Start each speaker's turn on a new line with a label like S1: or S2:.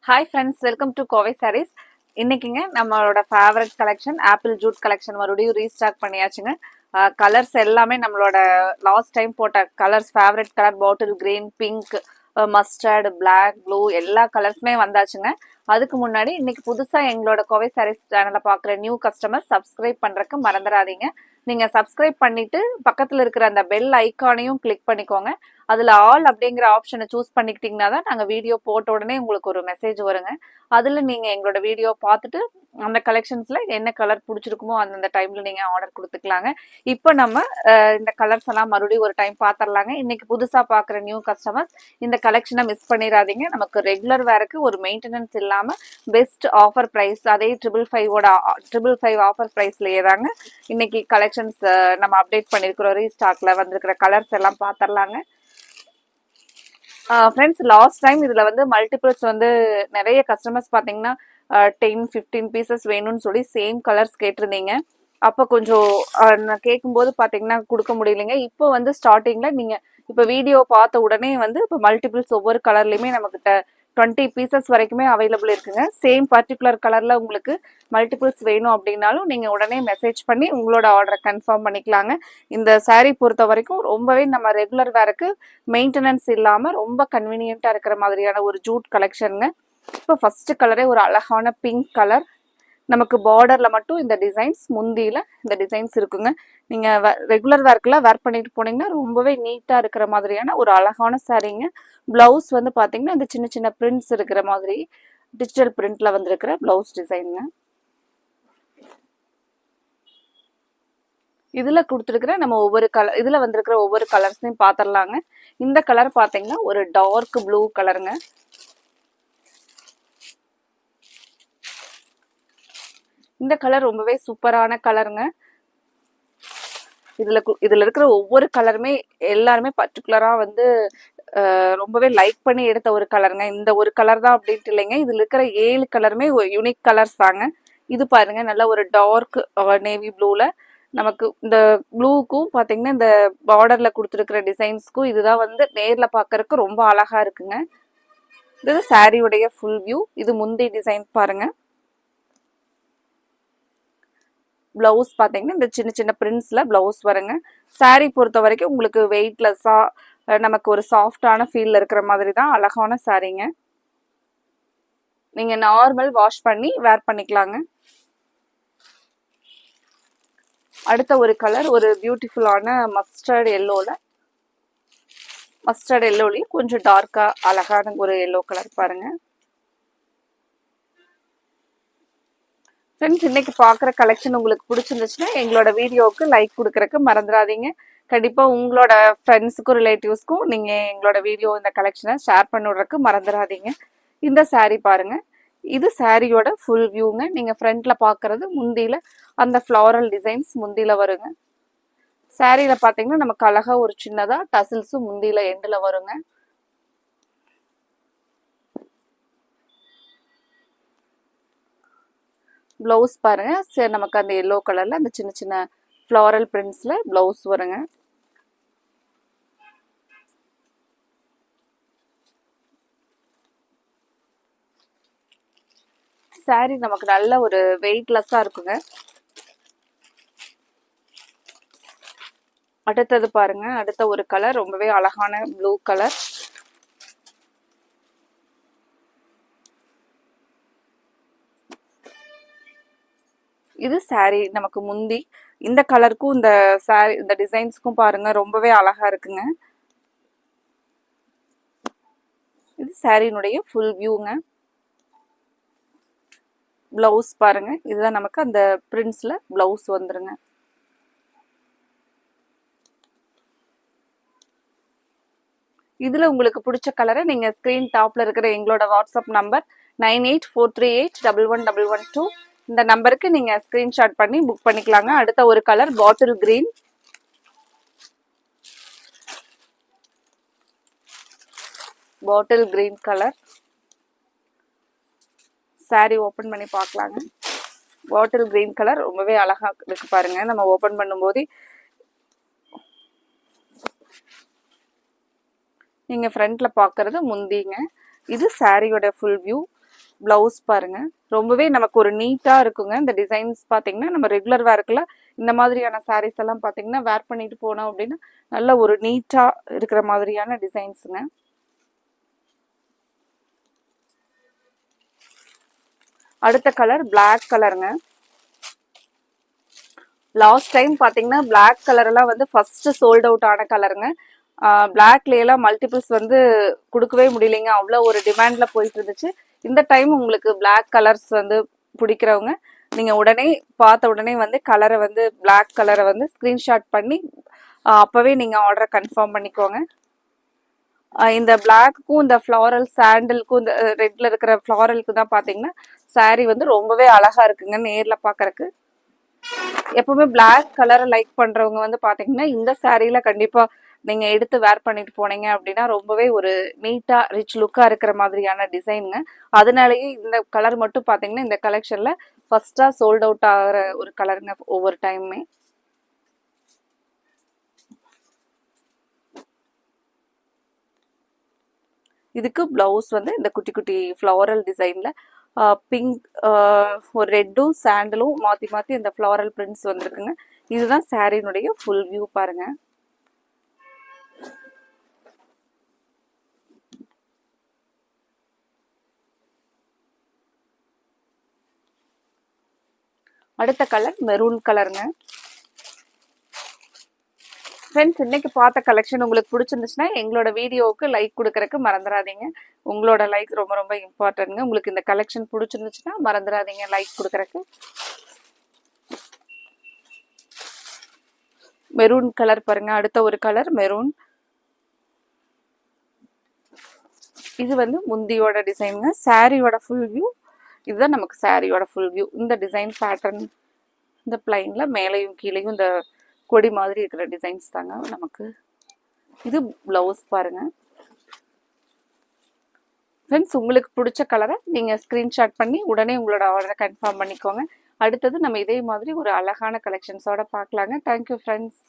S1: Hi friends, welcome to Kovai Sarees. இன்னைக்குங்க நம்மளோட favourite collection apple jute collection மறுபடியும் restock பண்ணியாச்சுங்க. கலர்ஸ் எல்லாமே நம்மளோட லாஸ்ட் டைம் போட்ட colours favourite colour bottle green, pink, mustard, black, blue எல்லா கலர்ஸுமே வந்தாச்சுங்க. அதுக்கு முன்னாடி இன்னைக்கு புதுசா எங்களோட கோவை சாரீஸ் சேனலை பார்க்குற நியூ கஸ்டமர் சப்ஸ்கிரைப் பண்றதுக்கு மறந்துடாதீங்க. நீங்க சப்ஸ்கிரைப் பண்ணிட்டு பக்கத்துல இருக்கிற அந்த பெல் ஐக்கானையும் கிளிக் பண்ணிக்கோங்க. அதுல ஆல் அப்படிங்கிற ஆப்ஷனை சூஸ் பண்ணிக்கிட்டீங்கன்னா தான் நாங்க வீடியோ போட்ட உடனே உங்களுக்கு ஒரு மெசேஜ் வருங்க. அதுல நீங்க எங்களோட வீடியோ பார்த்துட்டு அந்த கலெக்ஷன்ஸ்ல என்ன கலர் பிடிச்சிருக்குமோ அந்த டைம்ல நீங்க ஆர்டர் கொடுத்துக்கலாங்க. இப்போ நம்ம இந்த கலர்ஸ் எல்லாம் மறுபடியும் ஒரு டைம் பார்த்துடலாங்க. இன்னைக்கு புதுசா பாக்குற நியூ கஸ்டமர்ஸ் இந்த கலெக்ஷனை மிஸ் பண்ணிடாதீங்க. நமக்கு ரெகுலர் வேருக்கு ஒரு மெயின்டெனன்ஸ் இல்லாம பெஸ்ட் ஆஃபர் பிரைஸ், அதே 555 ஆஃபர் பிரைஸ்லயே தாங்க இன்னைக்கு கலெக்ஷன்ஸ் நம்ம அப்டேட் பண்ணிருக்கிறோம். ரீஸ்டாக்ல வந்திருக்கிற கலர்ஸ் எல்லாம் பார்த்துடலாங்க. ஃப்ரெண்ட்ஸ், லாஸ்ட் டைம் இதுல வந்து மல்டிபிள்ஸ் வந்து நிறைய கஸ்டமர்ஸ் பாத்தீங்கன்னா 10-15 பீசஸ் வேணும்னு சொல்லி சேம் கலர்ஸ் கேட்டிருந்தீங்க. அப்போ கொஞ்சம் நான் கேட்கும்போது பாத்தீங்கன்னா கொடுக்க முடியலைங்க. இப்போ வந்து ஸ்டார்டிங்ல நீங்க இப்போ வீடியோ பார்த்த உடனே வந்து இப்போ மல்டிபிள்ஸ் ஒவ்வொரு கலர்லயுமே நம்மகிட்ட 20 பீசஸ் வரைக்குமே அவைலபிள் இருக்குங்க. சேம் பர்டிகுலர் கலர்ல உங்களுக்கு மல்டிபிள்ஸ் வேணும் அப்படின்னாலும் நீங்க உடனே மெசேஜ் பண்ணி உங்களோட ஆர்டரை கன்ஃபார்ம் பண்ணிக்கலாங்க. இந்த saree பொறுத்த வரைக்கும் ரொம்பவே நம்ம ரெகுலர் வேருக்கு மெயின்டெனன்ஸ் இல்லாம ரொம்ப கன்வீனியன்ட்டா இருக்கிற மாதிரியான ஒரு ஜூட் கலெக்ஷனுங்க. இப்போ ஃபர்ஸ்ட் கலரே ஒரு அழகான பிங்க் கலர். நமக்கு பார்டர்ல மட்டும் இந்த டிசைன்ஸ், முந்தியில இந்த டிசைன்ஸ் இருக்குங்க. நீங்க ரெகுலர் வேர்க்கெல்லாம் வேர் பண்ணிட்டு போனீங்கன்னா ரொம்பவே நீட்டா இருக்கிற மாதிரியான ஒரு அழகான சாரீங்க. பிளவுஸ் வந்து பாத்தீங்கன்னா இந்த சின்ன சின்ன பிரிண்ட்ஸ் இருக்கிற மாதிரி டிஜிட்டல் பிரிண்ட்ல வந்திருக்கிற பிளவுஸ் டிசைனுங்க. இதுல கொடுத்துருக்கிற நம்ம ஒவ்வொரு கலர், இதுல வந்திருக்கிற ஒவ்வொரு கலர்ஸையும் பாத்திரலாங்க. இந்த கலர் பாத்தீங்கன்னா ஒரு டார்க் ப்ளூ கலருங்க. இந்த கலர் ரொம்பவே சூப்பரான கலருங்க. இதுல இருக்கிற ஒவ்வொரு கலருமே எல்லாருமே பர்டிகுலரா வந்து ரொம்பவே லைக் பண்ணி எடுத்த ஒரு கலருங்க. இந்த ஒரு கலர் தான் அப்படின்ட்டு இல்லைங்க, இதுல இருக்கிற 7 கலருமே யூனிக் கலர்ஸ் தாங்க. இது பாருங்க, நல்ல ஒரு டார்க் நேவி ப்ளூல நமக்கு இந்த ப்ளூக்கும் பாத்தீங்கன்னா இந்த பார்டர்ல கொடுத்துருக்கிற டிசைன்ஸ்க்கும் இதுதான் வந்து நேர்ல பாக்குறதுக்கு ரொம்ப அழகா இருக்குங்க. இது சாரியுடைய ஃபுல் வியூ. இது முந்தி டிசைன் பாருங்க. பிளவுஸ் பாத்தீங்கன்னா இந்த சின்ன சின்ன பிரிண்ட்ஸ்ல பிளவுஸ் வருங்க. சாரி பொறுத்த வரைக்கும் உங்களுக்கு வெயிட்லெஸ்ஸா நமக்கு ஒரு சாஃப்டான ஃபீல் இருக்கிற மாதிரி தான் அழகான சாரீங்க. நீங்க நார்மல் வாஷ் பண்ணி வேர் பண்ணிக்கலாங்க. அடுத்த ஒரு கலர் ஒரு பியூட்டிஃபுல்லான மஸ்டர்ட் எல்லோலயும் கொஞ்சம் டார்க்கா அழகான ஒரு எல்லோ கலர் பாருங்க. ஃப்ரெண்ட்ஸ், இன்னைக்கு பார்க்குற கலெக்ஷன் உங்களுக்கு பிடிச்சிருந்துச்சுன்னா எங்களோட வீடியோவுக்கு லைக் கொடுக்கறதுக்கு மறந்துடாதீங்க. கண்டிப்பாக உங்களோட ஃப்ரெண்ட்ஸுக்கும் ரிலேட்டிவ்ஸ்க்கும் நீங்கள் எங்களோட வீடியோ இந்த கலெக்ஷனை ஷேர் பண்ணிவிட்றதுக்கு மறந்துடாதீங்க. இந்த சாரீ பாருங்க, இது சாரியோட ஃபுல் வியூங்க. நீங்கள் ஃப்ரண்ட்ல பார்க்குறது முந்தியில் அந்த ஃப்ளாரல் டிசைன்ஸ் முந்தியில் வருங்க. சாரியில் பார்த்தீங்கன்னா நமக்கு அழகா ஒரு சின்னதாக டசில்ஸும் முந்தியில் எண்டில் வருங்க. பிளவுஸ் பாருங்க, சரி நமக்கு அந்த எல்லோ கலர்ல அந்த சின்ன சின்ன ஃப்ளாரல் பிரிண்ட்ஸ்ல பிளவுஸ் வருங்க. சாரி நமக்கு நல்ல ஒரு வெயிட்லெஸ்ஸா இருக்குங்க. அடுத்தது பாருங்க, அடுத்த ஒரு கலர் ரொம்பவே அழகான ப்ளூ கலர். இது சாரி நமக்கு முந்தி. இந்த கலருக்கும் இந்த சாரி இந்த டிசைன்ஸ்க்கும் பாருங்க ரொம்பவே அழகா இருக்குங்க. இது சாரியினுடைய ஃபுல் வியூங்க. பிளவுஸ் பாருங்க, இதுதான் நமக்கு அந்த பிரிண்ட்ஸ்ல பிளவுஸ் வந்துருங்க. இதுல உங்களுக்கு பிடிச்ச கலரை நீங்க ஸ்கிரீன் டாப்ல இருக்கிற எங்களோட வாட்ஸ்அப் நம்பர் 9843811112 இந்த நம்பருக்கு நீங்க ஸ்கிரீன்ஷாட் பண்ணி புக் பண்ணிக்கலாங்க. அடுத்த ஒரு colour bottle green. Bottle green colour sorry open பண்ணி பார்க்கலாங்க. பாட்டில் கிரீன் கலர் ரொம்பவே அழகா இருக்கு பாருங்க. நம்ம ஓபன் பண்ணும்போது நீங்க ஃப்ரண்ட்ல பாக்குறது முந்திங்க. இது சாரியோட ஃபுல் வியூ. பிளவுஸ் பாருங்க. ரொம்பவே நமக்கு ஒரு நீட்டா இருக்குங்க. இந்த டிசைன்ஸ் பாத்தீங்கன்னா நம்ம ரெகுலர் வேர்க்குல இந்த மாதிரியான சாரீஸ் எல்லாம் பாத்தீங்கன்னா வேர் பண்ணிட்டு போனோம் அப்படின்னா நல்ல ஒரு நீட்டா இருக்கிற மாதிரியான டிசைன்ஸுங்க. அடுத்த கலர் பிளாக் கலருங்க. லாஸ்ட் டைம் பாத்தீங்கன்னா பிளாக் கலர் எல்லாம் வந்து ஃபர்ஸ்ட் சோல்ட் அவுட் ஆன கலருங்க. பிளாக்ல எல்லாம் மல்டிபிள்ஸ் வந்து கொடுக்கவே முடியலைங்க, அவ்வளோ ஒரு டிமாண்ட்ல போயிட்டு இருந்துச்சு. இந்த டைம் உங்களுக்கு பிளாக் கலர்ஸ் வந்து பிடிக்கிறவங்க நீங்க உடனே பார்த்த உடனே வந்து கலரை வந்து பிளாக் கலரை வந்து ஸ்கிரீன்ஷாட் பண்ணி அப்பவே நீங்க ஆர்டரை கன்ஃபார்ம் பண்ணிக்கோங்க. இந்த பிளாக்குக்கும் இந்த ஃப்ளாரல் சாண்டலுக்கும் இந்த ரெட்ல இருக்கிற ஃப்ளாரலுக்கு தான் பாத்தீங்கன்னா சாரி வந்து ரொம்பவே அழகா இருக்குங்க நேர்ல பாக்குறதுக்கு. எப்பவுமே பிளாக் கலரை லைக் பண்றவங்க வந்து பாத்தீங்கன்னா இந்த சாரீல கண்டிப்பா நீங்க எடுத்து வேர் பண்ணிட்டு போனீங்க அப்படின்னா ரொம்பவே ஒரு நீட்டா ரிச் லுக்கா இருக்கிற மாதிரியான டிசைனுங்க. அதனாலயே இந்த கலர் மட்டும் பாத்தீங்கன்னா இந்த கலெக்ஷன்ல ஃபர்ஸ்டா சோல்ட் அவுட் ஆகிற ஒரு கலருங்க ஒவ்வொரு டைமுமே. இதுக்கு பிளவுஸ் வந்து இந்த குட்டி குட்டி ஃப்ளாரல் டிசைன்ல பிங்க் ஒரு ரெட்டும் சாண்டலும் மாத்தி மாத்தி இந்த ஃப்ளாரல் பிரிண்ட்ஸ் வந்திருக்குங்க. இதுதான் சாரியினுடைய ஃபுல் வியூ பாருங்க. அடுத்த கலர் மெரூன் கலருங்க. ஃப்ரெண்ட்ஸ், இன்னைக்கு பார்த்த கலெக்ஷன் உங்களுக்கு பிடிச்சிருந்துச்சுன்னா எங்களோட வீடியோவுக்கு லைக் கொடுக்கறதுக்கு மறந்துடாதீங்க. உங்களோட லைக் ரொம்ப ரொம்ப இம்பார்ட்டன்ட்ங்க. உங்களுக்கு இந்த கலெக்ஷன் பிடிச்சிருந்துச்சுன்னா மறந்துடாதீங்க லைக் கொடுக்கறதுக்கு. மெரூன் கலர் பாருங்க. அடுத்த ஒரு கலர் மெரூன். இது வந்து முந்தியோட டிசைனுங்க. சாரியோட ஃபுல் வியூ இதுதான். நமக்கு சாரியோட ஃபுல் வியூ இந்த டிசைன் பேட்டர்ன். இந்த பிளைன்ல மேலையும் கீழையும் இந்த கொடி மாதிரி இருக்கிற டிசைன்ஸ் தாங்க நமக்கு. இது பிளவுஸ் பாருங்க. ஃப்ரெண்ட்ஸ், உங்களுக்கு பிடிச்ச கலரை நீங்க ஸ்கிரீன்ஷாட் பண்ணி உடனே உங்களோட ஆர்டரை கன்ஃபார்ம் பண்ணிக்கோங்க. அடுத்தது நம்ம இதே மாதிரி ஒரு அழகான கலெக்ஷன்ஸோட பார்க்கலாங்க. Thank you friends.